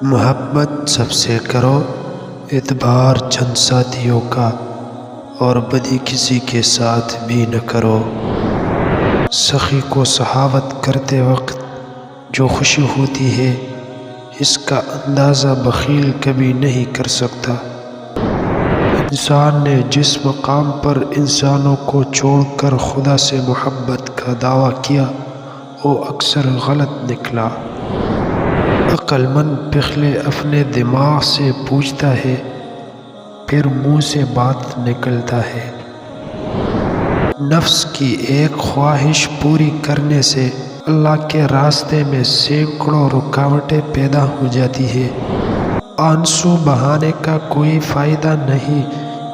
محبت سب سے کرو، اعتبار چند ساتھیوں کا، اور بدی کسی کے ساتھ بھی نہ کرو۔ سخی کو سخاوت کرتے وقت جو خوشی ہوتی ہے، اس کا اندازہ بخیل کبھی نہیں کر سکتا۔ انسان نے جس مقام پر انسانوں کو چھوڑ کر خدا سے محبت کا دعویٰ کیا، وہ اکثر غلط نکلا۔ عقل مند پہلے اپنے دماغ سے پوچھتا ہے، پھر منہ سے بات نکلتا ہے۔ نفس کی ایک خواہش پوری کرنے سے اللہ کے راستے میں سینکڑوں رکاوٹیں پیدا ہو جاتی ہے۔ آنسو بہانے کا کوئی فائدہ نہیں،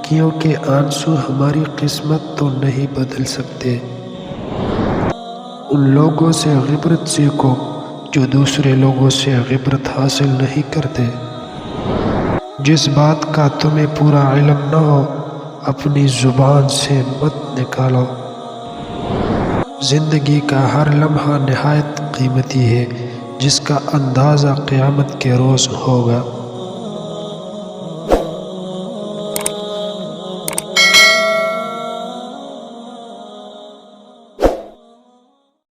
کیونکہ آنسو ہماری قسمت تو نہیں بدل سکتے۔ ان لوگوں سے عبرت سیکھو جو دوسرے لوگوں سے عبرت حاصل نہیں کرتے۔ جس بات کا تمہیں پورا علم نہ ہو، اپنی زبان سے مت نکالو۔ زندگی کا ہر لمحہ نہایت قیمتی ہے، جس کا اندازہ قیامت کے روز ہوگا۔